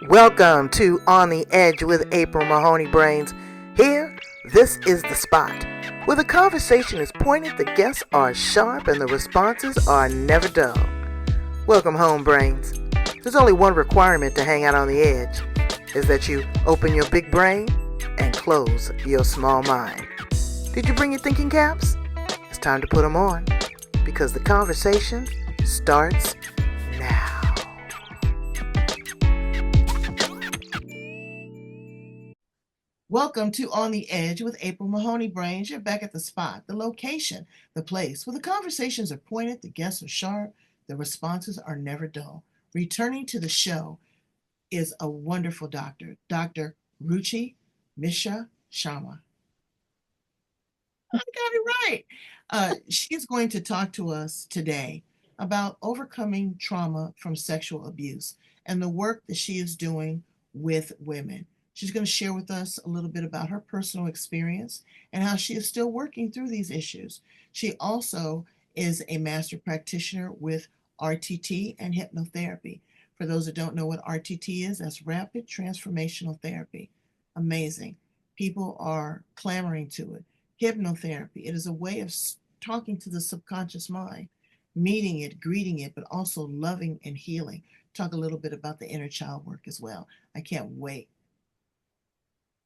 Welcome to On the Edge with April Mahoney Brains. Here, this is the spot where the conversation is pointed, the guests are sharp, and the responses are never dull. Welcome home, Brains. There's only one requirement to hang out on the edge, is that you open your big brain and close your small mind. Did you bring your thinking caps? It's time to put them on, because the conversation starts now. Welcome to On the Edge with April Mahoney Brains. You're back at the spot, the location, the place where the conversations are pointed, the guests are sharp, the responses are never dull. Returning to the show is a wonderful doctor, Dr. Ruchi Mishra Sharma. I got it right. She's going to talk to us today about overcoming trauma from sexual abuse and the work that she is doing with women. She's going to share with us a little bit about her personal experience and how she is still working through these issues. She also is a master practitioner with RTT and hypnotherapy. For those that don't know what RTT is, that's rapid transformational therapy. Amazing. People are clamoring to it. Hypnotherapy, it is a way of talking to the subconscious mind, meeting it, greeting it, but also loving and healing. Talk a little bit about the inner child work as well. I can't wait.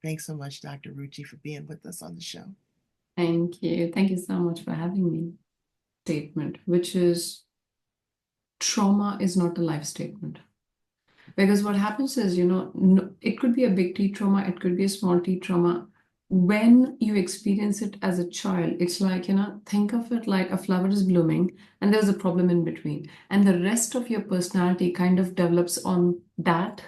Thanks so much, Dr. Ruchi, for being with us on the show. Thank you. Thank you so much for having me. Statement, which is trauma is not a life statement. Because what happens is, it could be a big T trauma, it could be a small T trauma. When you experience it as a child, it's like, think of it like a flower is blooming and there's a problem in between. And the rest of your personality kind of develops on that.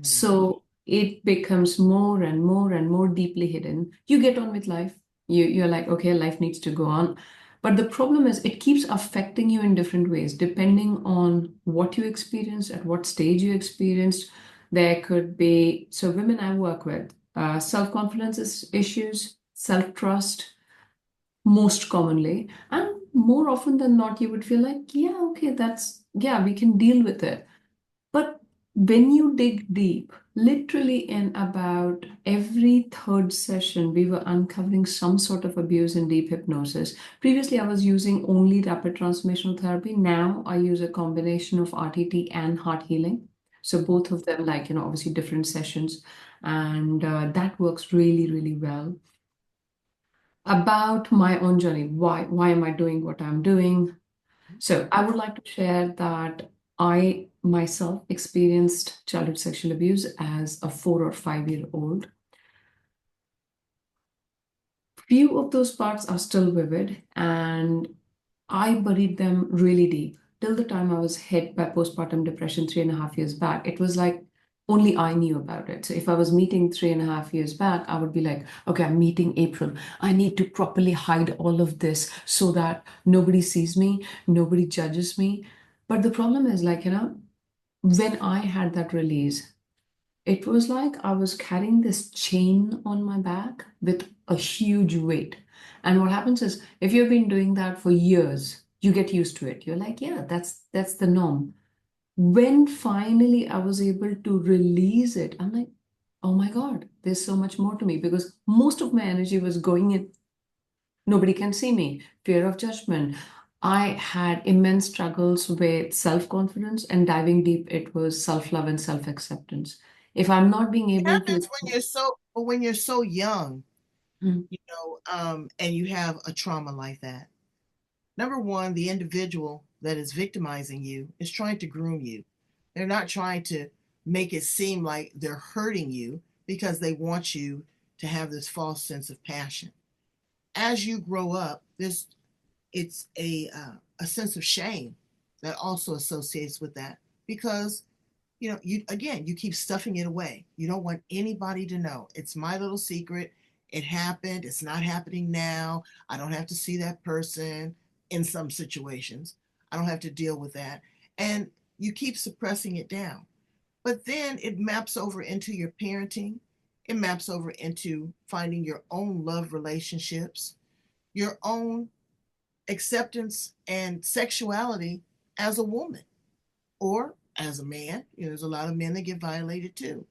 So it becomes more and more and more deeply hidden. You get on with life. You're like, okay, life needs to go on. But the problem is it keeps affecting you in different ways, depending on what you experienced, at what stage you experienced. There could be, so women I work with, self-confidence issues, self-trust, most commonly. And more often than not, you would feel like, yeah, okay, we can deal with it. But when you dig deep, literally in about every third session, we were uncovering some sort of abuse in deep hypnosis. Previously, I was using only rapid transformational therapy. Now I use a combination of RTT and heart healing. So both of them, obviously different sessions. And that works really, really well. About my own journey, why am I doing what I'm doing? So I would like to share that I myself experienced childhood sexual abuse as a 4 or 5-year-old. Few of those parts are still vivid, and I buried them really deep till the time I was hit by postpartum depression 3.5 years back. It was like only I knew about it. So if I was meeting 3.5 years back, I would be like, okay, I'm meeting April. I need to properly hide all of this so that nobody sees me, nobody judges me. But the problem is, when I had that release, it was like I was carrying this chain on my back with a huge weight. And what happens is, if you've been doing that for years, you get used to it. You're like, yeah, that's the norm. When finally I was able to release it, I'm like, oh my God, there's so much more to me, because most of my energy was going in. Nobody can see me, fear of judgment. I had immense struggles with self-confidence, and diving deep, it was self-love and self-acceptance. If I'm not being It able to, happens when you're so young, Mm, and you have a trauma like that. Number one, the individual that is victimizing you is trying to groom you. They're not trying to make it seem like they're hurting you because they want you to have this false sense of passion. As you grow up, it's a sense of shame that also associates with that, because you keep stuffing it away. You don't want anybody to know. It's my little secret. It happened. It's not happening now. I don't have to see that person in some situations. I don't have to deal with that. And you keep suppressing it down. But then it maps over into your parenting. It maps over into finding your own love relationships, your own acceptance and sexuality as a woman or as a man, there's a lot of men that get violated too.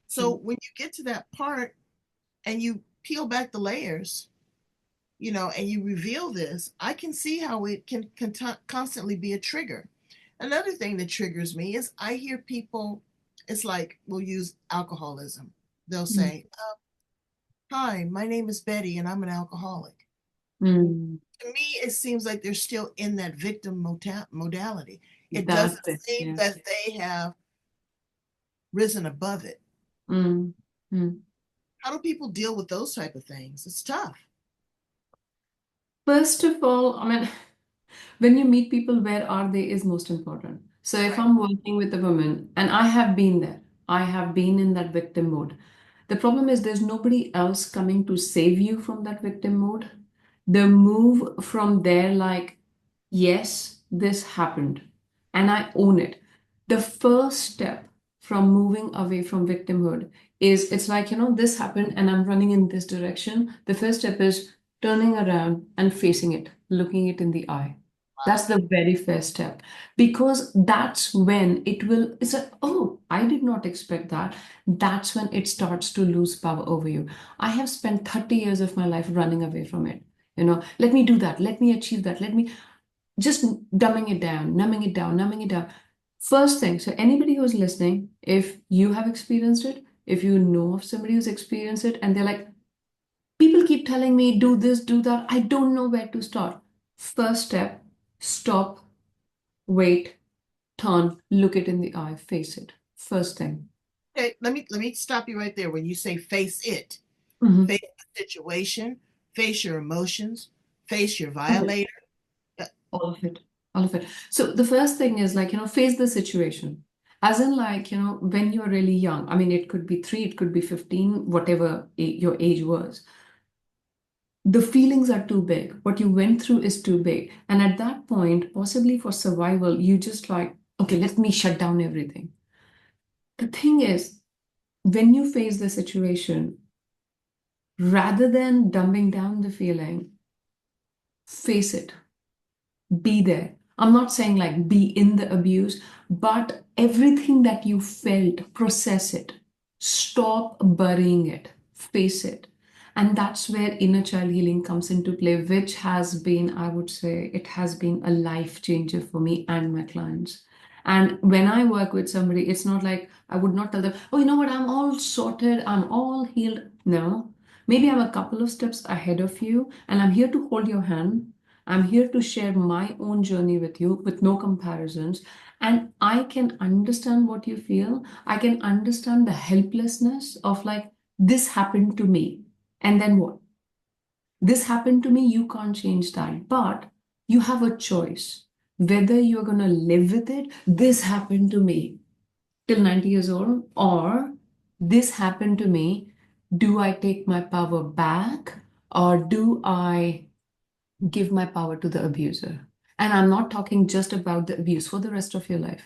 So when you get to that part and you peel back the layers, and you reveal this, I can see how it can constantly be a trigger. Another thing that triggers me is I hear people, it's like we'll use alcoholism. They'll say, "Hi, my name is Betty and I'm an alcoholic." Mm. To me, it seems like they're still in that victim modality. It That's doesn't it. seem Yeah. that they have risen above it. Mm. Mm. How do people deal with those type of things? It's tough. First of all, I mean, when you meet people, where are they is most important. So if Right. I'm working with a woman, and I have been there, I have been in that victim mode. The problem is there's nobody else coming to save you from that victim mode. The move from there, like, yes, this happened, and I own it. The first step from moving away from victimhood is it's like, this happened and I'm running in this direction. The first step is turning around and facing it, looking it in the eye. That's Wow. the very first step because that's when it's like, oh, I did not expect that. That's when it starts to lose power over you. I have spent 30 years of my life running away from it. Let me do that. Let me achieve that. Let me just dumbing it down, numbing it down, numbing it down. First thing, so anybody who's listening, if you have experienced it, if you know of somebody who's experienced it, and they're like, people keep telling me, do this, do that, I don't know where to start. First step, stop, wait, turn, look it in the eye, face it. First thing. Okay, let me stop you right there. When you say face it, Mhm. face the situation, face your emotions, face your All of it. violator. Uh, All of it. All of it. So the first thing is like, face the situation. As in like, when you're really young, I mean, it could be 3, it could be 15, whatever your age was. The feelings are too big. What you went through is too big. And at that point, possibly for survival, you just like, okay, let me shut down everything. The thing is, when you face the situation, rather than dumbing down the feeling, face it, be there. I'm not saying like be in the abuse, but everything that you felt, process it. Stop burying it, face it. And that's where inner child healing comes into play, which has been, I would say, it has been a life changer for me and my clients. And when I work with somebody, it's not like I would not tell them, oh, you know what, I'm all sorted, I'm all healed. No, maybe I'm a couple of steps ahead of you, and I'm here to hold your hand. I'm here to share my own journey with you with no comparisons. And I can understand what you feel. I can understand the helplessness of like, this happened to me. And then what? This happened to me. You can't change that. But you have a choice whether you're going to live with it. This happened to me till 90 years old, or this happened to me. Do I take my power back, or do I give my power to the abuser? And I'm not talking just about the abuse for the rest of your life.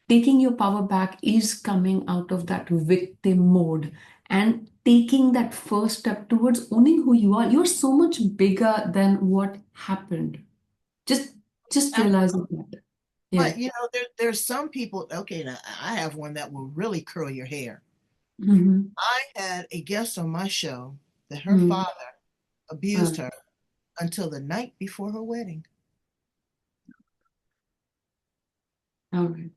Taking your power back is coming out of that victim mode and taking that first step towards owning who you are. You're so much bigger than what happened. Just just realizing that. Yeah. But there's some people. Okay, now I have one that will really curl your hair. Mm-hmm. I had a guest on my show that her Mm. father abused her until the night before her wedding. All right.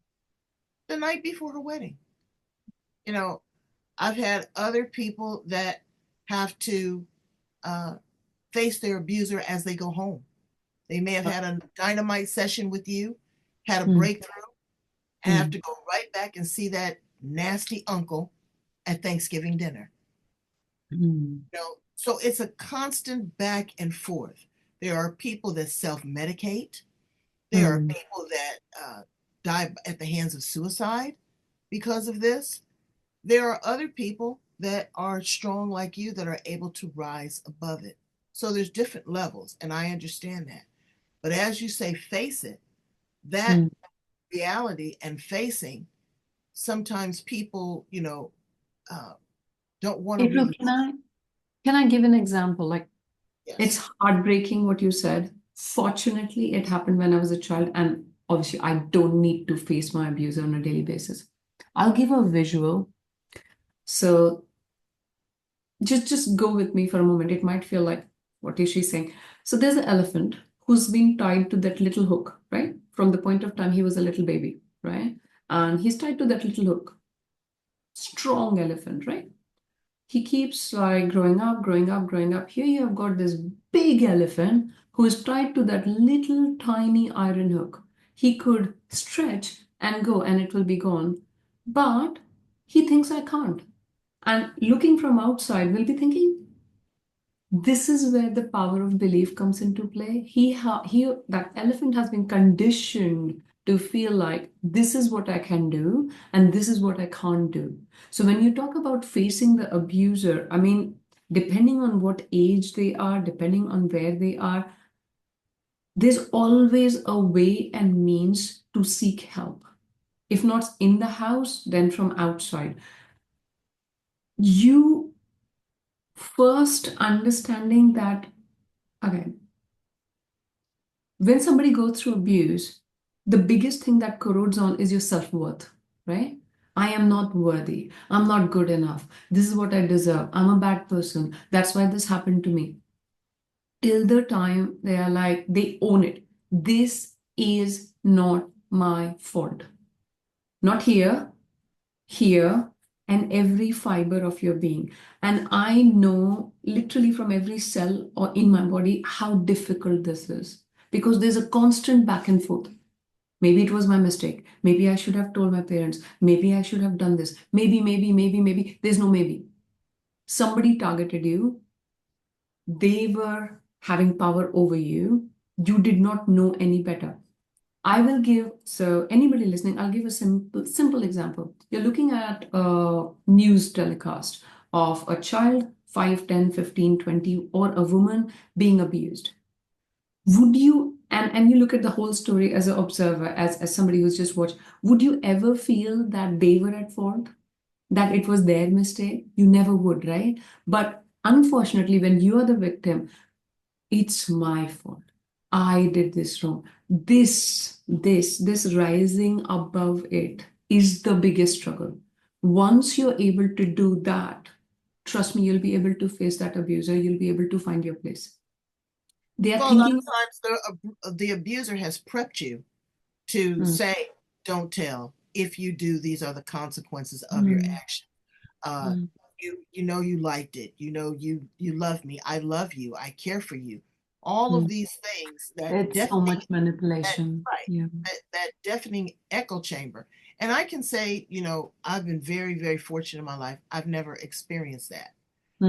The night before her wedding. You know, I've had other people that have to uh, face their abuser as they go home. They may have had a dynamite session with you, had a Mm. breakthrough, and have Mm. to go right back and see that nasty uncle at Thanksgiving dinner. Mm. So it's a constant back and forth. There are people that self-medicate. There are Mm. people that die at the hands of suicide because of this. There are other people that are strong like you that are able to rise above it. So there's different levels, and I understand that. But as you say, face it, that Mm. reality and facing, sometimes people, uh, don't want to April, really. can I give an example? Like, Yes. it's heartbreaking what you said. Fortunately, it happened when I was a child, and obviously I don't need to face my abuser on a daily basis. I'll give a visual. So just go with me for a moment. It might feel like, what is she saying? So there's an elephant who's been tied to that little hook, right? From the point of time he was a little baby, right? And he's tied to that little hook. Strong elephant, right? He keeps like growing up, growing up, growing up. Here you have got this big elephant who is tied to that little tiny iron hook. He could stretch and go and it will be gone. But he thinks I can't. And looking from outside, we'll be thinking, this is where the power of belief comes into play. That elephant has been conditioned to feel like this is what I can do and this is what I can't do. So when you talk about facing the abuser, I mean, depending on what age they are, depending on where they are, there's always a way and means to seek help. If not in the house, then from outside. You first understanding that, again, when somebody goes through abuse, the biggest thing that corrodes on is your self-worth, right? I am not worthy. I'm not good enough. This is what I deserve. I'm a bad person. That's why this happened to me. Till the time they are like, they own it. This is not my fault. Not here, here, and every fiber of your being. And I know literally from every cell or in my body how difficult this is because there's a constant back and forth. Maybe it was my mistake. Maybe I should have told my parents. Maybe I should have done this. Maybe. There's no maybe. Somebody targeted you. They were having power over you. You did not know any better. I will give, so anybody listening, I'll give a simple example. You're looking at a news telecast of a child, 5, 10, 15, 20, or a woman being abused. Would you, and you look at the whole story as an observer, as somebody who's just watched, would you ever feel that they were at fault? That it was their mistake? You never would, right? But unfortunately, when you are the victim, it's my fault. I did this wrong. This rising above it is the biggest struggle. Once you're able to do that, trust me, you'll be able to face that abuser. You'll be able to find your place. They are Well, a lot thinking, of times the abuser has prepped you to mm, say, don't tell. If you do, these are the consequences of your mm, action. Uh, mm, you know you liked it. You know you love me. I love you. I care for you. All of mm. these things that It's so deafening much that manipulation. right Yeah. that deafening echo chamber. And I can say, I've been very, very fortunate in my life. I've never experienced that.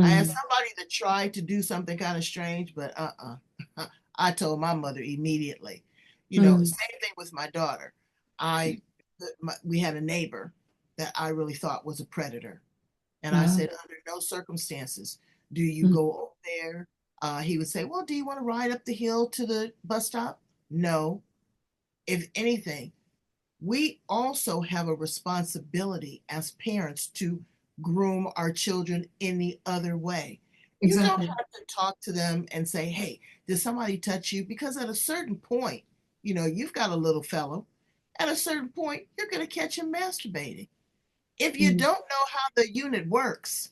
I had Mm, somebody that tried to do something kind of strange, but I told my mother immediately. mm, Same thing with my daughter. I we had a neighbor that I really thought was a predator, and I yeah. said, under no circumstances do you Mm, go over there. He would say, well, do you want to ride up the hill to the bus stop? No. If anything, we also have a responsibility as parents to groom our children in the other way. You don't exactly. have to talk to them and say, hey, did somebody touch you? Because at a certain point, you've got a little fellow. At a certain point, you're going to catch him masturbating. If you Mm, don't know how the unit works,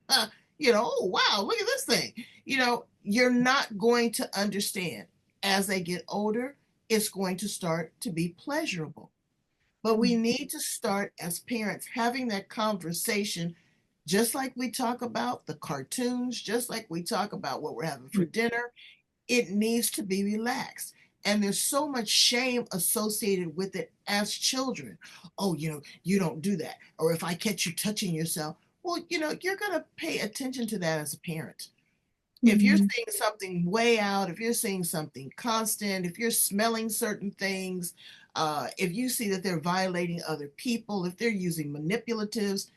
oh, wow, look at this thing. You're not going to understand. As they get older, it's going to start to be pleasurable. But we need to start as parents having that conversation, just like we talk about the cartoons, just like we talk about what we're having for mm, dinner. It needs to be relaxed. And there's so much shame associated with it as children. Oh, you don't do that. Or if I catch you touching yourself, well, you're going to pay attention to that as a parent. If you're mm, seeing something way out, if you're seeing something constant, if you're smelling certain things, if you see that they're violating other people, if they're using manipulatives,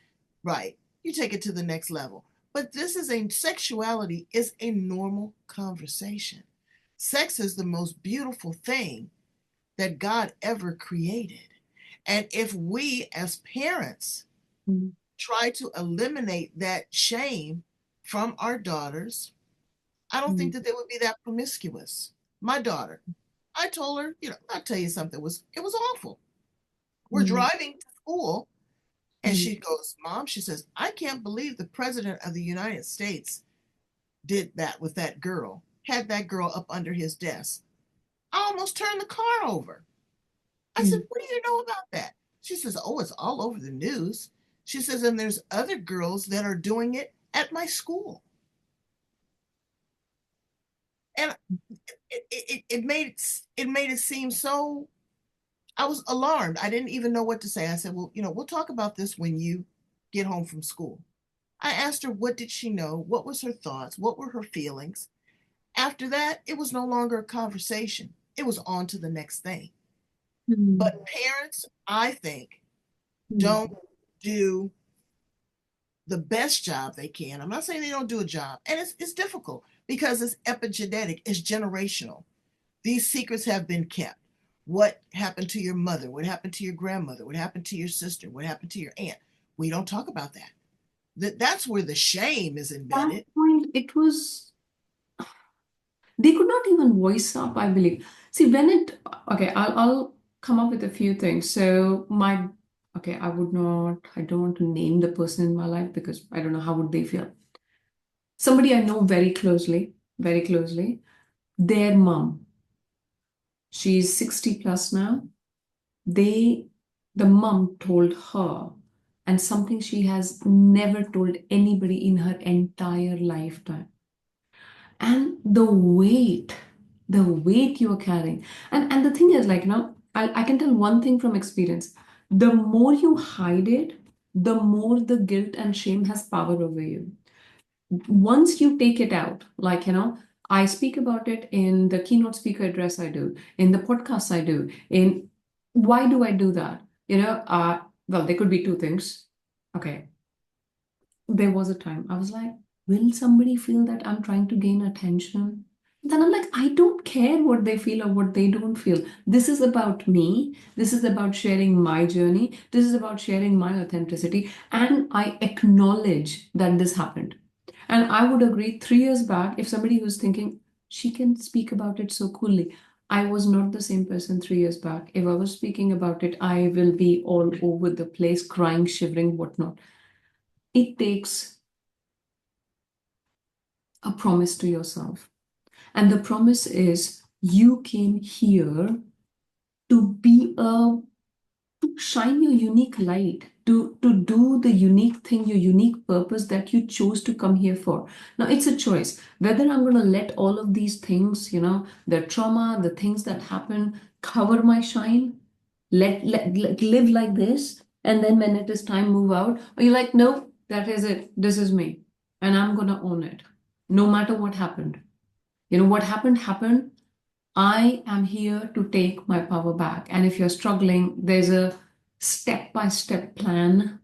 right, you take it to the next level. But sexuality is a normal conversation. Sex is the most beautiful thing that God ever created. And if we as parents mm, try to eliminate that shame from our daughters, I don't think mm, that they would be that promiscuous. My daughter, I told her, I'll tell you something, it was awful. We're Mm, driving to school, and mm, she goes, Mom, she says, I can't believe the president of the United States did that with that girl, had that girl up under his desk. I almost turned the car over. I said, mm, what do you know about that? She says, oh, it's all over the news. She says, and there's other girls that are doing it at my school. And it made it seem so, I was alarmed. I didn't even know what to say. I said, well, we'll talk about this when you get home from school. I asked her, what did she know? What was her thoughts? What were her feelings? After that, it was no longer a conversation. It was on to the next thing. mm, But parents, I think, mm, don't do the best job they can. I'm not saying they don't do a job, and it's difficult because it's epigenetic, it's generational. These secrets have been kept. What happened to your mother? What happened to your grandmother? What happened to your sister? What happened to your aunt? We don't talk about that. That's where the shame is that embedded. point, it was, they could not even voice up, I believe. See, when it, okay, I'll come up with a few things. So okay, I don't want to name the person in my life because I don't know how would they feel. Somebody I know very closely, their mom, she's 60 plus now. They, the mom told her, and something she has never told anybody in her entire lifetime. And the weight you're carrying. And the thing is, like, I can tell one thing from experience. The more you hide it, the more the guilt and shame has power over you. Once you take it out, like, I speak about it in the keynote speaker address I do, in the podcasts I do, in why do I do that? Well, there could be two things. Okay, there was a time I was like, will somebody feel that I'm trying to gain attention? Then I'm like, I don't care what they feel or what they don't feel. This is about me. This is about sharing my journey. This is about sharing my authenticity. And I acknowledge that this happened. And I would agree 3 years back, if somebody was thinking, she can speak about it so coolly. I was not the same person 3 years back. If I was speaking about it, I will be all over the place, crying, shivering, whatnot. It takes a promise to yourself. And the promise is you came here to be a to shine your unique light, to do the unique thing, your unique purpose that you chose to come here for. Now it's a choice whether I'm going to let all of these things, the trauma, the things that happen, cover my shine, let live like this, and then when it is time, move out, or you're like, no, that is it. This is me, and I'm going to own it, no matter what happened. What happened, happened. I am here to take my power back. And if you're struggling, there's a step by step plan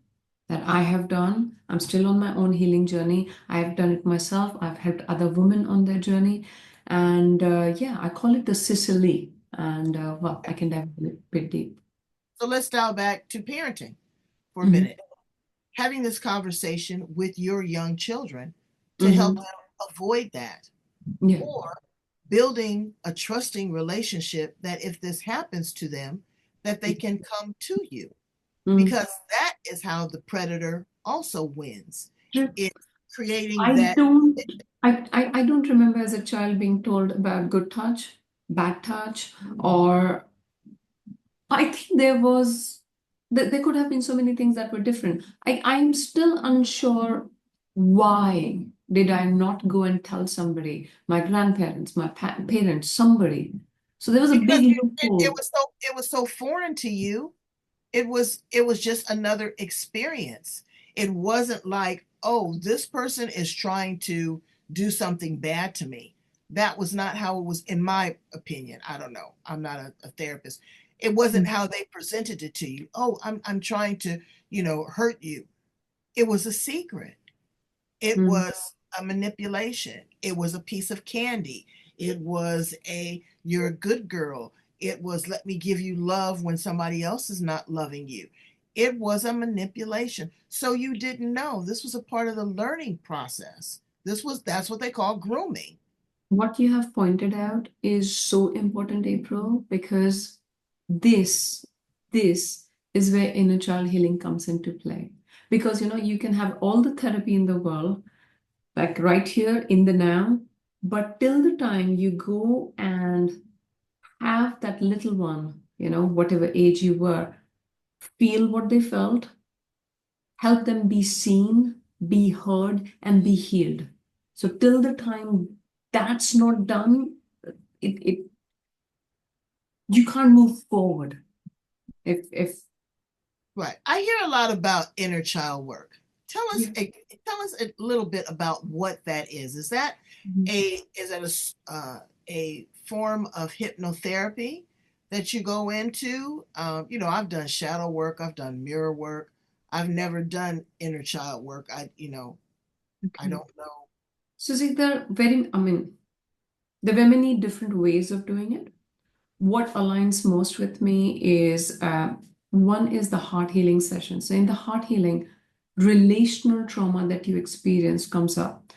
that I have done. I'm still on my own healing journey. I've done it myself. I've helped other women on their journey. And yeah, I call it the Sicily. And well, I can dive a bit deep. So let's dial back to parenting for a Hmm. minute. Having this conversation with your young children to help Hmm. them avoid that, Yeah. or building a trusting relationship that if this happens to them, that they can come to you, Mm. because that is how the predator also wins. Sure. It's creating I that. don't I don't remember as a child being told about good touch, bad touch, or I think there could have been so many things that were different. I'm still unsure why did I not go and tell somebody, my grandparents, my parents, somebody. So there was a Because big it loophole. was so foreign to you. It was just another experience. It wasn't like, oh, this person is trying to do something bad to me. That was not how it was, in my opinion. I don't know, I'm not a therapist. It wasn't how they presented it to you. Oh, I'm trying to, hurt you. It was a secret. It Mm, was a manipulation. It was a piece of candy. It was you're a good girl. It was, let me give you love when somebody else is not loving you. It was a manipulation. So you didn't know. This was a part of the learning process. That's what they call grooming. What you have pointed out is so important, April, because this, this is where inner child healing comes into play. Because you can have all the therapy in the world, like right here in the now, but till the time you go and have that little one, whatever age you were, feel what they felt, help them be seen, be heard, and be healed. So till the time that's not done, it you can't move forward. If Right. I hear a lot about inner child work. Tell us Yeah. tell us a little bit about what that is. Is that Mhm. a form of hypnotherapy that you go into? I've done shadow work, I've done mirror work. I've never done inner child work. I Okay. don't know. So see, there were many different ways of doing it. What aligns most with me is one is the heart healing session. So in the heart healing, relational trauma that you experience comes up.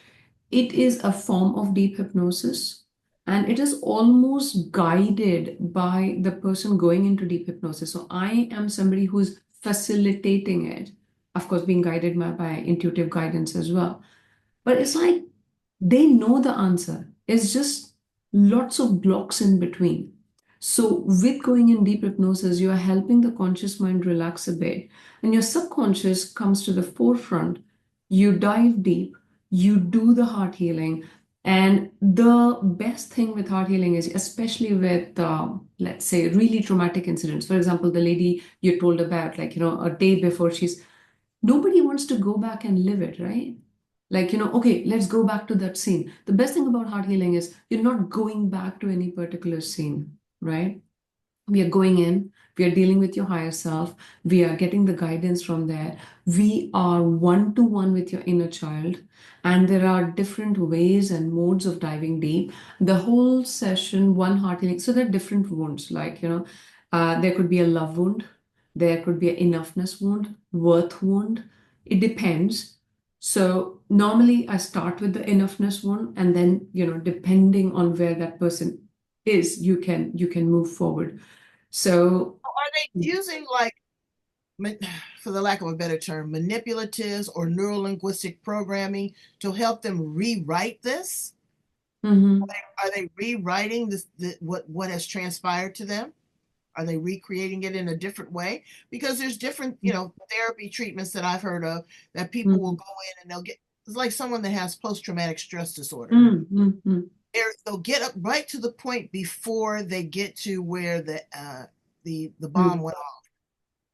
It is a form of deep hypnosis, and it is almost guided by the person going into deep hypnosis. So I am somebody who's facilitating it, of course, being guided by intuitive guidance as well. But it's like they know the answer. It's just lots of blocks in between. So, with going in deep hypnosis, you are helping the conscious mind relax a bit, and your subconscious comes to the forefront. You dive deep, you do the heart healing. And the best thing with heart healing is, especially with, let's say, really traumatic incidents. For example, the lady you told about, like, a day before nobody wants to go back and live it, right? Like, okay, let's go back to that scene. The best thing about heart healing is you're not going back to any particular scene, right? We are going in, we are dealing with your higher self, we are getting the guidance from there, we are one to one with your inner child, and there are different ways and modes of diving deep. The whole session, one heart healing, so there are different wounds, like, there could be a love wound, there could be an enoughness wound, worth wound. It depends. So normally I start with the enoughness wound, and then, depending on where that person is, you can move forward. So, Are they using like for the lack of a better term, manipulatives or neurolinguistic programming to help them rewrite this? mhm. Are they rewriting what has transpired to them? Are they recreating it in a different way? Because there's different, therapy treatments that I've heard of that people will Mhm. go in and they'll get. It's like someone that has post-traumatic stress disorder. Mhm. They'll get up right to the point before they get to where the bomb Mhm. went off,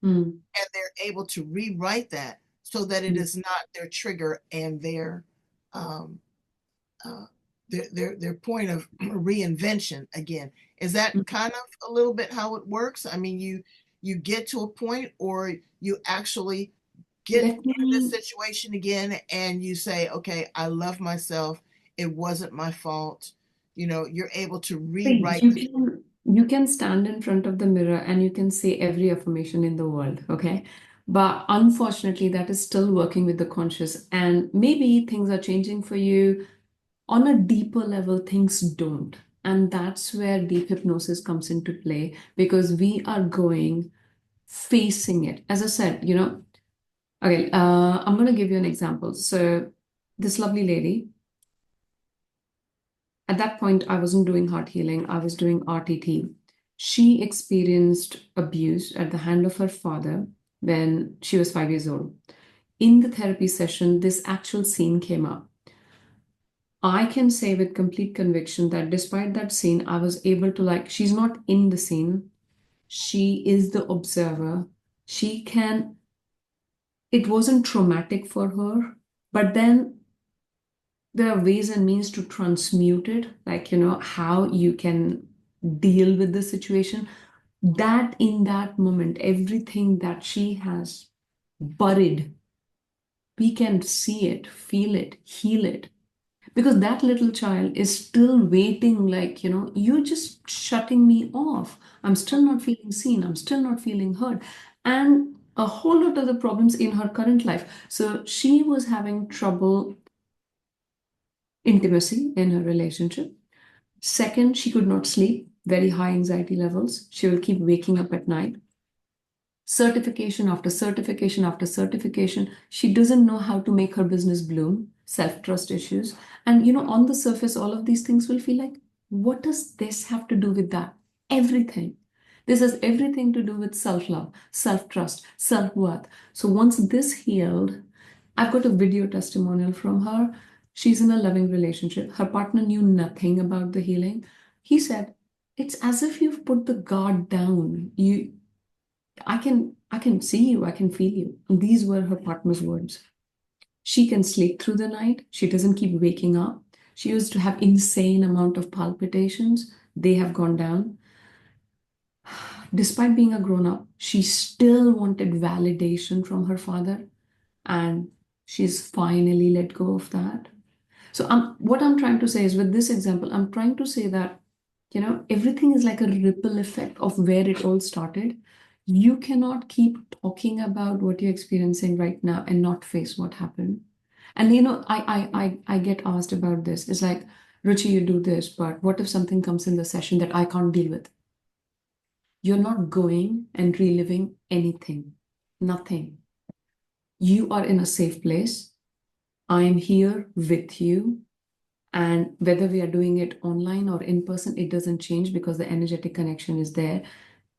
Mhm. and they're able to rewrite that so that it Mhm. is not their trigger and um, uh, their point of reinvention again. Is that kind of a little bit how it works? I mean, you get to a point, or you actually get Let in this me situation again, and you say, "Okay, I love myself. It wasn't my fault." You're able to see, rewrite you can stand in front of the mirror and you can say every affirmation in the world, okay? But unfortunately, that is still working with the conscious, and maybe things are changing for you. On a deeper level, things don't. And that's where deep hypnosis comes into play, because we are going facing it. As I said, okay, I'm going to give you an example. So, this lovely lady, at that point, I wasn't doing heart healing, I was doing RTT. She experienced abuse at the hand of her father when she was 5 years old. In the therapy session, this actual scene came up. I can say with complete conviction that despite that scene, I was able to, like, she's not in the scene, she is the observer. She can, it wasn't traumatic for her, but then there are ways and means to transmute it, like, how you can deal with the situation. That in that moment, everything that she has buried, we can see it, feel it, heal it. Because that little child is still waiting, like, you're just shutting me off. I'm still not feeling seen. I'm still not feeling heard. And a whole lot of the problems in her current life. So she was having trouble intimacy in her relationship. Second, she could not sleep, very high anxiety levels. She will keep waking up at night. Certification after certification after certification. She doesn't know how to make her business bloom, self-trust issues. And on the surface, all of these things will feel like, what does this have to do with that? Everything. This has everything to do with self-love, self-trust, self-worth. So once this healed, I've got a video testimonial from her. She's in a loving relationship. Her partner knew nothing about the healing. He said, it's as if you've put the guard down. I can see you, I can feel you. And these were her partner's words. She can sleep through the night. She doesn't keep waking up. She used to have insane amount of palpitations. They have gone down. Despite being a grown up, she still wanted validation from her father, and she's finally let go of that. So what I'm trying to say is with this example, I'm trying to say that, everything is like a ripple effect of where it all started. You cannot keep talking about what you're experiencing right now and not face what happened. And I get asked about this. It's like, Ruchi, you do this, but what if something comes in the session that I can't deal with? You're not going and reliving anything, nothing. You are in a safe place. I am here with you. And whether we are doing it online or in person, it doesn't change because the energetic connection is there.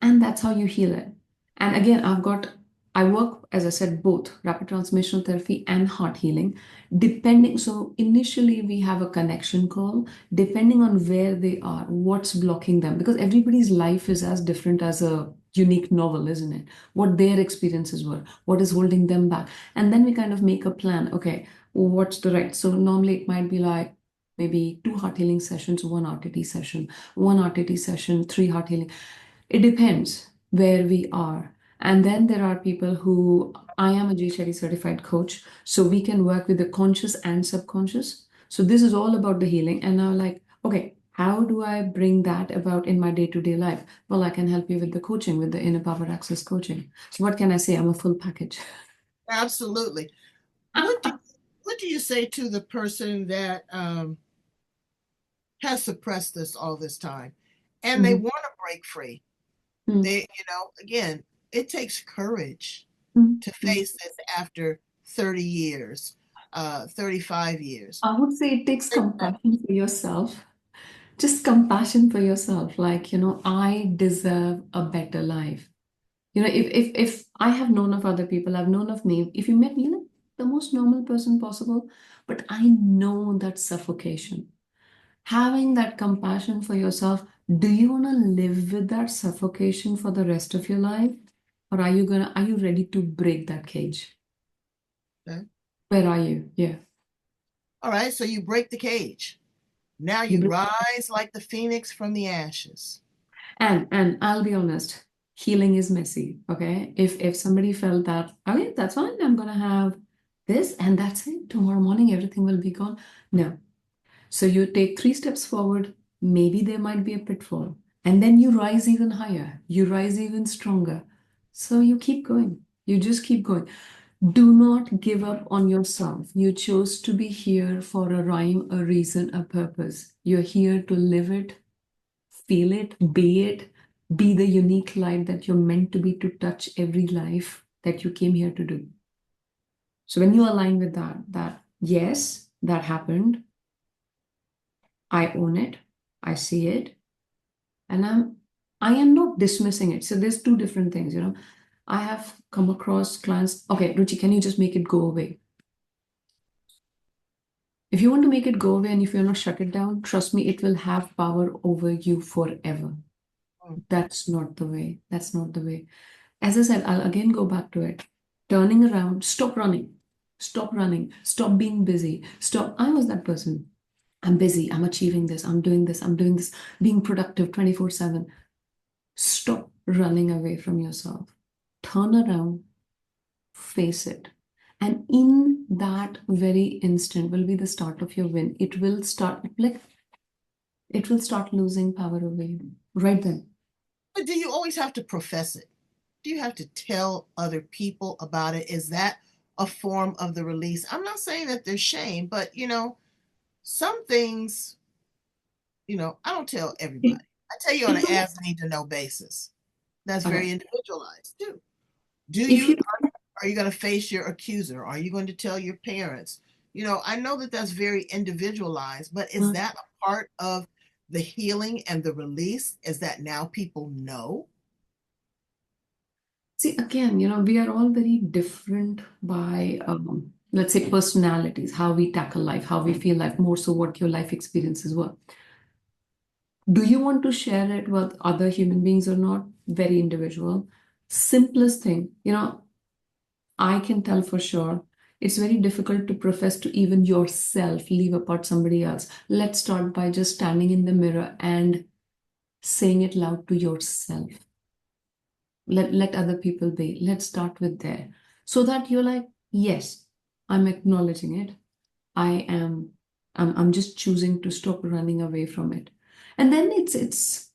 And that's how you heal it. And again, I work, as I said, both rapid transformational therapy and heart healing, depending. So initially, we have a connection call, depending on where they are, what's blocking them, because everybody's life is as different as a unique novel, isn't it? What their experiences were, what is holding them back. And then we kind of make a plan. Okay, what's the right? So normally it might be like, maybe 2 heart healing sessions, 1 RTT session, 1 RTT session, 3 heart healing. It depends where we are. And then there are people who, I am a J Cherry certified coach, so we can work with the conscious and subconscious. So this is all about the healing. And now, like, okay, how do I bring that about in my day-to-day life? Well, I can help you with the coaching, with the inner power access coaching. So what can I say? I'm a full package. Absolutely. What do what do you say to the person that has suppressed this all this time and they Mhm. want to break free? Mhm. They, again, it takes courage Mhm. to Mhm. face this after 30 years, 35 years. I would say it takes compassion for yourself. Just compassion for yourself. Like, I deserve a better life. If I have known of other people, I've known of me, if you met me, the most normal person possible, but I know that suffocation. Having that compassion for yourself, do you want to live with that suffocation for the rest of your life? Or are you ready to break that cage? Okay. Where are you? Yeah. All right, so you break the cage. Now You you break. rise like the phoenix from the ashes. And I'll be honest, healing is messy. Okay. If somebody felt that, okay, that's fine, I'm gonna have this and that's it. Tomorrow morning everything will be gone. No. So you take 3 steps forward, maybe there might be a pitfall. And then you rise even higher, you rise even stronger. So you keep going. You just keep going. Do not give up on yourself. You chose to be here for a rhyme, a reason, a purpose. You're here to live it, feel it, be the unique light that you're meant to be to touch every life that you came here to do. So when you align with that yes, that happened, I own it, I see it, and I am not dismissing it. So there's two different things. I have come across clients, okay, Ruchi, can you just make it go away? If you want to make it go away and if you're not shut it down, trust me, it will have power over you forever. Mm. That's not the way. That's not the way. As I said, I'll again go back to it. Turning around, stop running. Stop running. Stop being busy. Stop. I was that person. I'm busy. I'm achieving this. I'm doing this. I'm doing this. Being productive 24/7. Stop running away from yourself. Turn around, face it. And in that very instant will be the start of your win. It will start losing power over you. Right then. But do you always have to profess it? Do you have to tell other people about it? Is that a form of the release? I'm not saying that there's shame, but some things I don't tell everybody. I tell you on an It as need to know basis. That's very okay. individualized too. Do If you you are you going to face your accuser? Are you going to tell your parents? I know that that's very individualized, but is that a part of the healing and the release? Is that now people know? see again, we are all very different by let's say personalities, how we tackle life, how we feel life, more so what your life experiences were. Do you want to share it with other human beings or not? Very individual. Simplest thing, I can tell for sure. It's very difficult to profess to even yourself, leave apart somebody else. Let's start by just standing in the mirror and saying it loud to yourself. Let other people be. Let's start with there. So that you're like, yes, I'm acknowledging it. I am I'm just choosing to stop running away from it. And then it's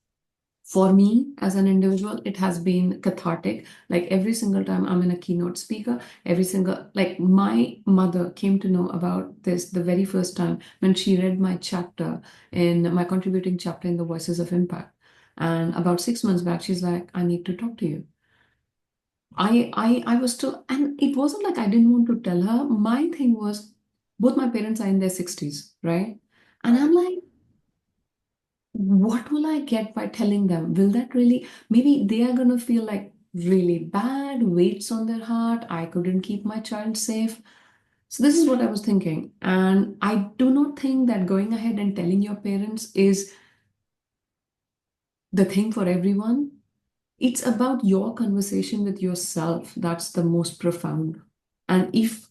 for me as an individual, it has been cathartic. Like every single time I'm in a keynote speaker, every single, like my mother came to know about this the very first time when she read my chapter in my contributing chapter in the Voices of Impact. And about 6 months back, she's like, I need to talk to you. I was still, and it wasn't like I didn't want to tell her. My thing was, both my parents are in their 60s, right? And I'm Right. like, what will I get by telling them? Will that really, maybe they are going to feel like really bad, weights on their heart. I couldn't keep my child safe. So, this is what I was thinking. And I do not think that going ahead and telling your parents is the thing for everyone. It's about your conversation with yourself. That's the most profound. And if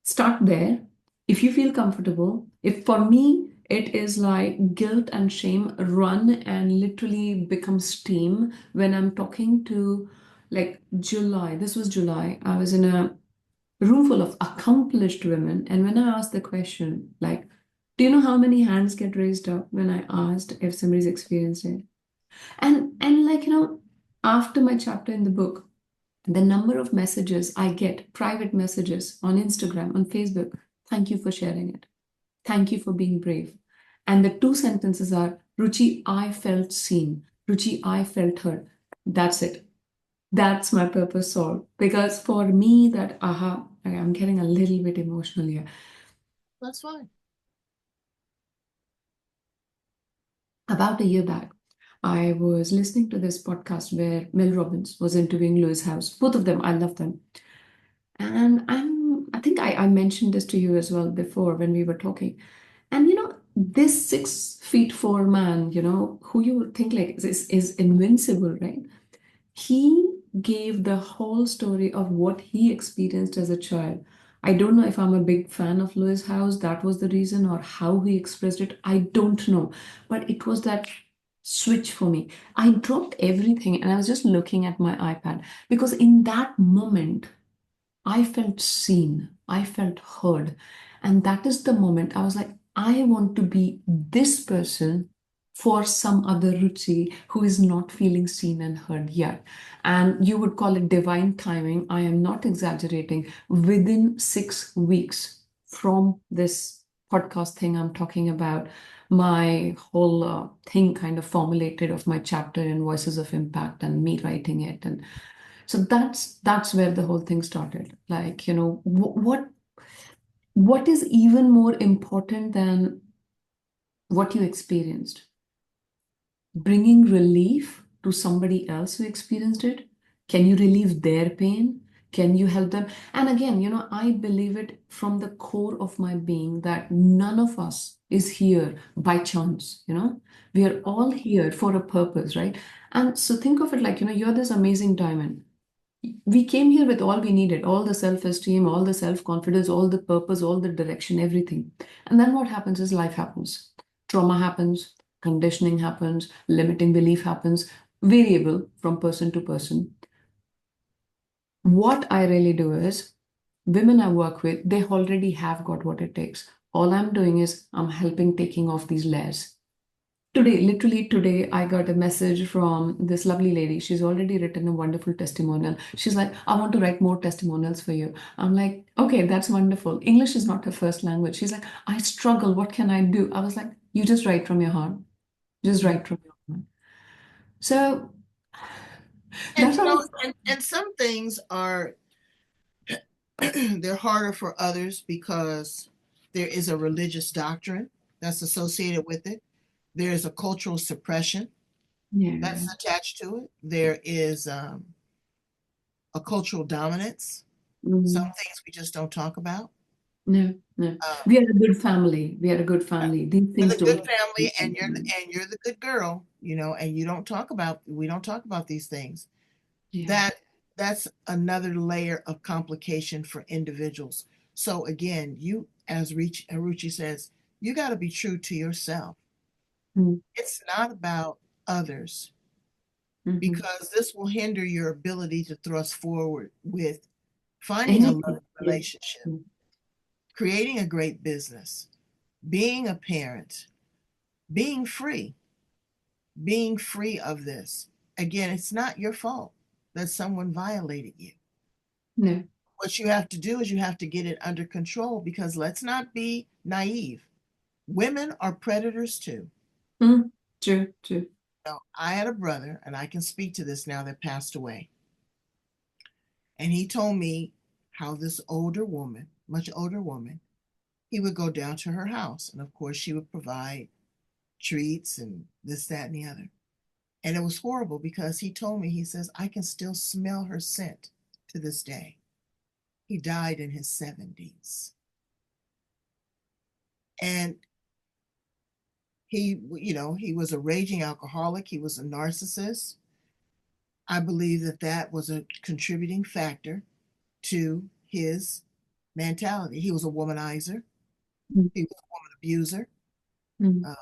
start there, if you feel comfortable, if for me, it is like guilt and shame run and literally become steam when I'm talking to like July. This was July. I was in a room full of accomplished women. And when I asked the question, like, do you know how many hands get raised up when I asked if somebody's experienced it? And like, after my chapter in the book, the number of messages I get, private messages on Instagram, on Facebook, thank you for sharing it. Thank you for being brave. And the two sentences are, Ruchi, I felt seen. Ruchi, I felt heard. That's it. That's my purpose solved. Because for me, that aha, I'm getting a little bit emotional here. That's fine. About a year back, I was listening to this podcast where Mel Robbins was interviewing Lewis House. Both of them, I love them. And I think I mentioned this to you as well before when we were talking. And this 6'4" man, who you would think like is invincible, right? He gave the whole story of what he experienced as a child. I don't know if I'm a big fan of Lewis House, that was the reason, or how he expressed it. I don't know. But it was that switch for me. I dropped everything and I was just looking at my iPad because in that moment, I felt seen, I felt heard. And that is the moment I was like, I want to be this person for some other Ruchi who is not feeling seen and heard yet. And you would call it divine timing. I am not exaggerating. Within 6 weeks from this podcast thing I'm talking about, my whole thing kind of formulated of my chapter in Voices of Impact and me writing it. And so that's where the whole thing started. Like, what is even more important than what you experienced? Bringing relief to somebody else who experienced it. Can you relieve their pain? Can you help them? And again, I believe it from the core of my being that none of us is here by chance. We are all here for a purpose, right? And so think of it like, you're this amazing diamond. We came here with all we needed, all the self-esteem, all the self-confidence, all the purpose, all the direction, everything. And then what happens is life happens. Trauma happens, conditioning happens, limiting belief happens, variable from person to person. What I really do is, women I work with, they already have got what it takes. All I'm doing is I'm helping taking off these layers. Today, literally today, I got a message from this lovely lady. She's already written a wonderful testimonial. She's like, I want to write more testimonials for you. I'm like, okay, that's wonderful. English is not her first language. She's like, I struggle. What can I do? I was like, you just write from your heart. Just Mhm. write from your heart. So And that's you what I know, said. and some things are they're harder for others because there is a religious doctrine that's associated with it. There's a cultural suppression Yeah. that's attached to it. There is a cultural dominance. Some Mhm. things we just don't talk about. No, no. Um, We are a good family. We are a good family. These you're things the good don't. family, and you're the good girl, and you don't talk about we don't talk about these things. Yeah. That that's another layer of complication for individuals. So again, you as Ruchi says, you got to be true to yourself. Mm-hmm. It's not about others Mm-hmm. because this will hinder your ability to thrust forward with finding a Anything. loving Yeah. relationship, creating a great business, being a parent, being free, being free of this. Again, it's not your fault that someone violated you. No. What you have to do is you have to get it under control because let's not be naive. Women are predators too. Mm. True, true. Now, I had a brother, and I can speak to this now that passed away. And he told me how this older woman, much older woman, he would go down to her house. And of course, she would provide treats and this, that, and the other. And it was horrible because he told me, he says, I can still smell her scent to this day. He died in his 70s. And he was a raging alcoholic. He was a narcissist. I believe that that was a contributing factor to his mentality. He was a womanizer. He was a woman abuser, Mm-hmm. a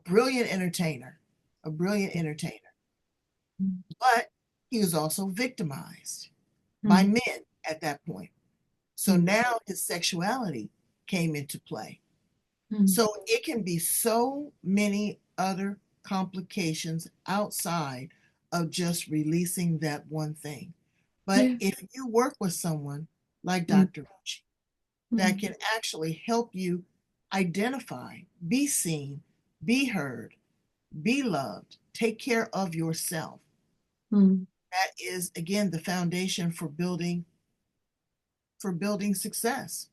brilliant entertainer, a brilliant entertainer. But he was also victimized by Mm-hmm. men at that point. So now his sexuality came into play. Mm-hmm. So it can be so many other complications outside of just releasing that one thing. But Yeah. if you work with someone like Mm-hmm. Dr. Ruchi that can actually help you identify, be seen, be heard, be loved, take care of yourself, Mm-hmm. that is again the foundation for building success.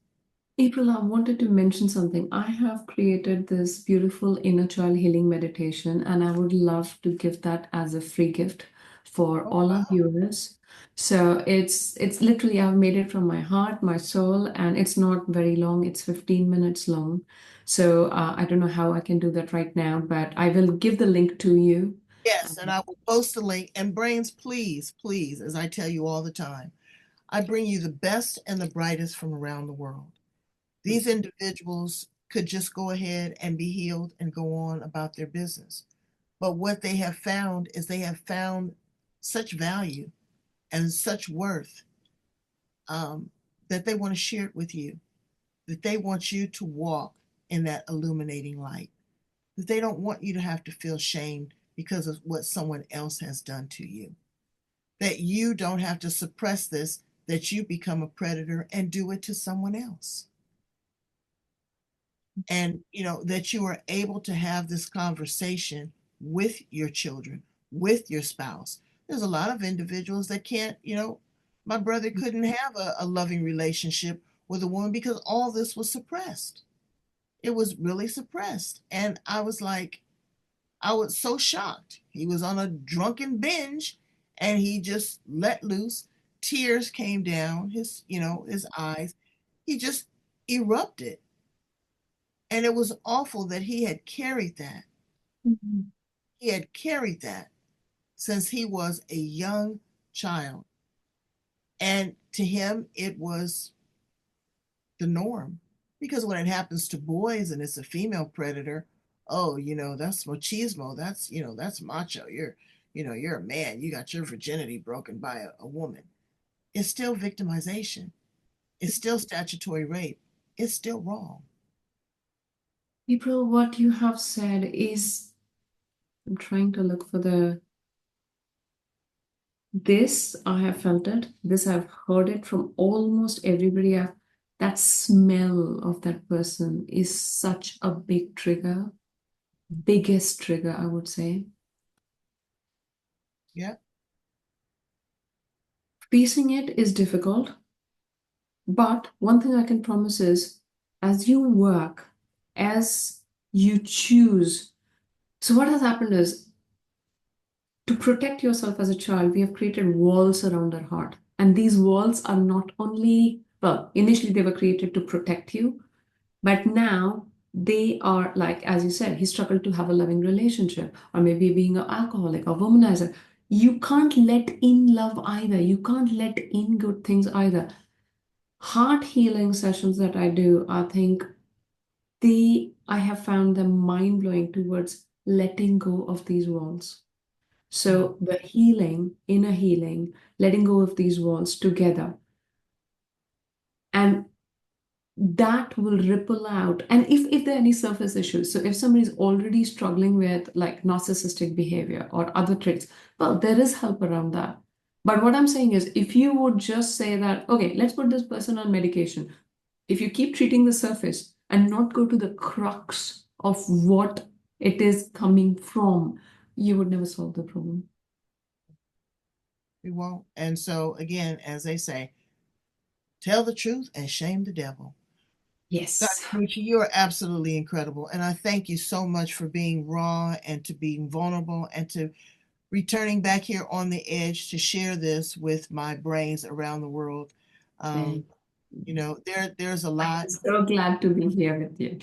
April, I wanted to mention something. I have created this beautiful inner child healing meditation, and I would love to give that as a free gift for Oh all our wow. viewers. So it's literally I've made it from my heart, my soul, and it's not very long. It's 15 minutes long. So I don't know how I can do that right now, but I will give the link to you. Yes, and I will post the link. And brains, please, please, as I tell you all the time, I bring you the best and the brightest from around the world. These individuals could just go ahead and be healed and go on about their business. But what they have found is they have found such value and such worth, um, that they want to share it with you, that they want you to walk in that illuminating light, that they don't want you to have to feel shamed because of what someone else has done to you, that you don't have to suppress this, that you become a predator and do it to someone else. And that you are able to have this conversation with your children, with your spouse. There's a lot of individuals that can't, my brother couldn't have a loving relationship with a woman because all this was suppressed. It was really suppressed. And I was so shocked. He was on a drunken binge and he just let loose. Tears came down his eyes. He just erupted. And it was awful that he had carried that. Mhm. He had carried that since he was a young child. And to him, it was the norm. Because when it happens to boys and it's a female predator, oh, that's machismo. That's macho. You're a man. You got your virginity broken by a woman. It's still victimization. It's still statutory rape. It's still wrong. April, what you have said is I'm trying to look for this. I have felt it. This I've heard it from almost everybody. That smell of that person is such a big trigger, biggest trigger, I would say. Yeah. Piecing it is difficult, but one thing I can promise is as you work, as you choose. So what has happened is to protect yourself as a child, we have created walls around our heart. And these walls are not only, well, initially they were created to protect you, but now they are like, as you said, he struggled to have a loving relationship, or maybe being an alcoholic or womanizer. You can't let in love either. You can't let in good things either. Heart healing sessions that I do, I think I have found them mind blowing towards letting go of these walls. So the healing, inner healing, letting go of these walls together. And that will ripple out. And if there are any surface issues, so if somebody's already struggling with like narcissistic behavior or other traits, well, there is help around that. But what I'm saying is, if you would just say that, okay, let's put this person on medication, if you keep treating the surface and not go to the crux of what it is coming from, you would never solve the problem. We won't. And so, again, as they say, tell the truth and shame the devil. Yes. Dr. Ruchi, you are absolutely incredible. And I thank you so much for being raw and to being vulnerable and to returning back here on the edge to share this with my brains around the world. Um, Thank there's a I'm lot, so glad to be here with you.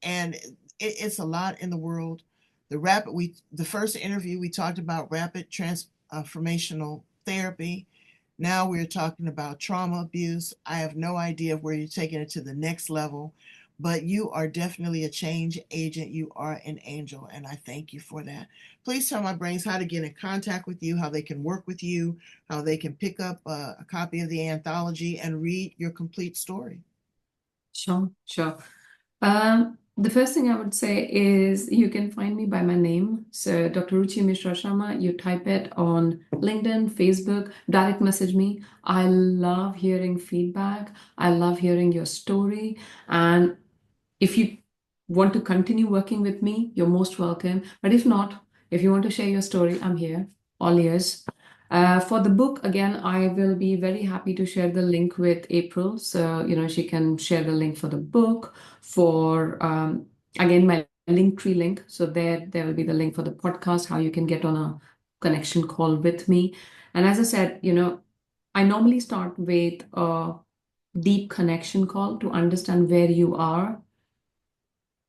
and it's a lot in the world. The first interview we talked about rapid transformational therapy. Now we're talking about trauma abuse. I have no idea where you're taking it to the next level, but you are definitely a change agent. You are an angel, and I thank you for that. Please tell my brains how to get in contact with you, how they can work with you, how they can pick up a copy of the anthology and read your complete story. Sure, sure. The first thing I would say is you can find me by my name. So Dr. Ruchi Mishra Sharma, you type it on LinkedIn, Facebook, direct message me. I love hearing feedback. I love hearing your story. And if you want to continue working with me, you're most welcome. But if not, if you want to share your story, I'm here, all ears. For the book, again, I will be very happy to share the link with April. So, she can share the link for the book, for, again, my Linktree link. So there will be the link for the podcast, how you can get on a connection call with me. And as I said, I normally start with a deep connection call to understand where you are,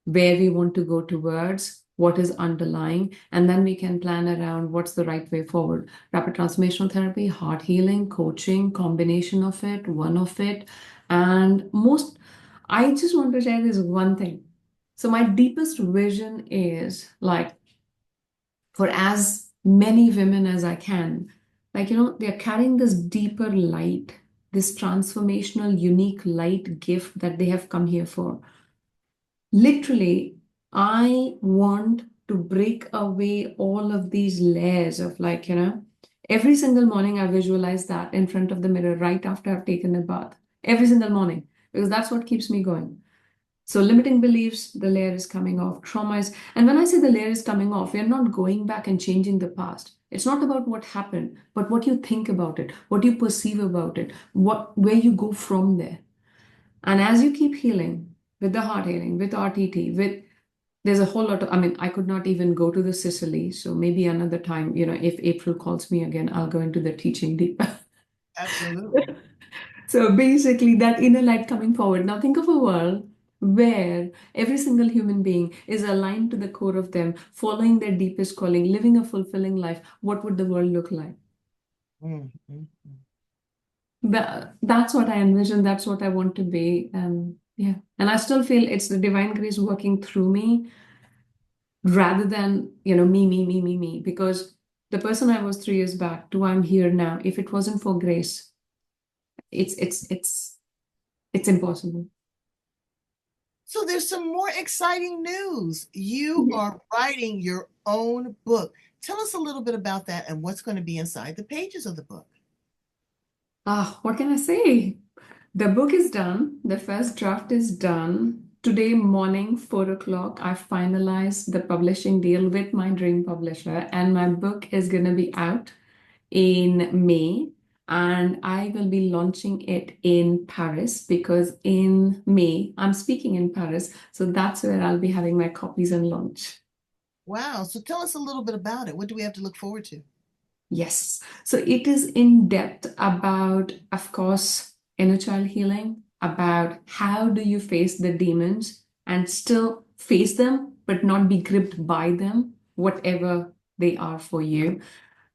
where we want to go towards, what is underlying, and then we can plan around what's the right way forward. Rapid transformational therapy, heart healing, coaching, combination of it, one of it. And I just want to share this one thing. So my deepest vision is like for as many women as I can, they're carrying this deeper light, this transformational, unique light gift that they have come here for. Literally, I want to break away all of these layers of every single morning I visualize that in front of the mirror right after I've taken a bath. Every single morning, because that's what keeps me going. So limiting beliefs, the layer is coming off, traumas. And when I say the layer is coming off, we're not going back and changing the past. It's not about what happened, but what you think about it, what you perceive about it, where you go from there. And as you keep healing with the heart healing, with RTT, there's a whole lot of, I could not even go to the Sicily. So maybe another time, if April calls me again, I'll go into the teaching deep. Absolutely. So basically, that inner light coming forward. Now, think of a world where every single human being is aligned to the core of them, following their deepest calling, living a fulfilling life. What would the world look like? Mm, mm, mm. That's what I envision. That's what I want to be. And yeah. And I still feel it's the divine grace working through me rather than, me. Because the person I was 3 years back to I'm here now, if it wasn't for grace, it's impossible. So there's some more exciting news. You are writing your own book. Tell us a little bit about that and what's going to be inside the pages of the book. What can I say? The book is done. The first draft is done. Today morning, 4 o'clock, I finalized the publishing deal with my dream publisher, and my book is going to be out in May. And I will be launching it in Paris because in May, I'm speaking in Paris. So that's where I'll be having my copies and launch. Wow. So tell us a little bit about it. What do we have to look forward to? Yes. So it is in depth about, of course, inner child healing, about how do you face the demons and still face them, but not be gripped by them, whatever they are for you.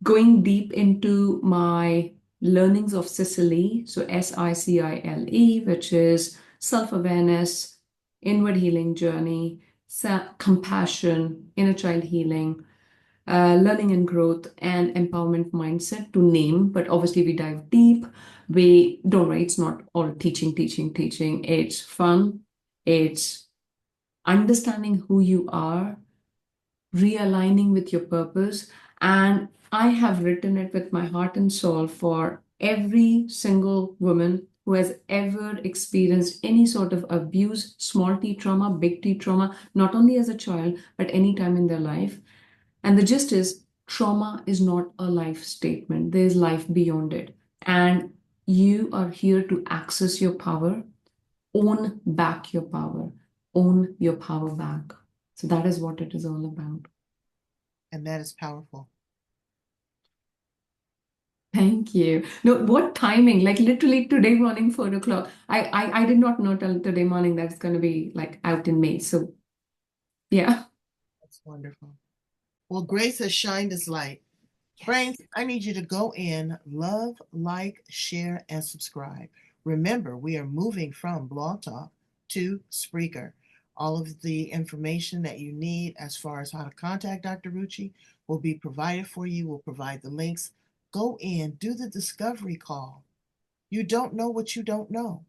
Going deep into my learnings of Sicily, so SICILE, which is self-awareness, inward healing journey, compassion, inner child healing, learning and growth, and empowerment mindset to name. But obviously, we dive deep. We don't worry, it's not all teaching, teaching, teaching. It's fun. It's understanding who you are, realigning with your purpose. And I have written it with my heart and soul for every single woman who has ever experienced any sort of abuse, small t trauma, big T trauma, not only as a child, but any time in their life. And the gist is trauma is not a life statement, there's life beyond it. And you are here to access your power, own back your power, own your power back. So that is what it is all about. And that is powerful. Thank you. No, what timing? Like literally today morning, 4 o'clock. I did not know till today morning that it's going to be like out in May. So yeah. That's wonderful. Well, Grace has shined his light. Brains, I need you to go in, love, like, share, and subscribe. Remember, we are moving from Blog Talk to Spreaker. All of the information that you need as far as how to contact Dr. Ruchi will be provided for you. We'll provide the links. Go in, do the discovery call. You don't know what you don't know.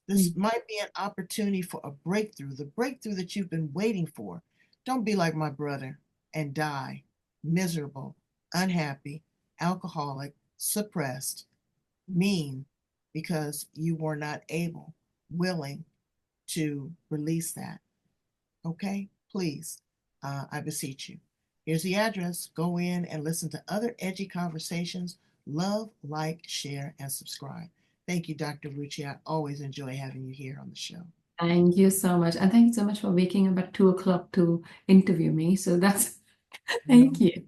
This might be an opportunity for a breakthrough, the breakthrough that you've been waiting for. Don't be like my brother and die miserable, unhappy, alcoholic, suppressed, mean, because you were not able, willing to release that. Okay? Please, I beseech you. Here's the address. Go in and listen to other edgy conversations. Love, like, share, and subscribe. Thank you, Dr. Ruchi. I always enjoy having you here on the show. Thank you so much. And thank you so much for waking up at 2 o'clock to interview me. So that's, thank you.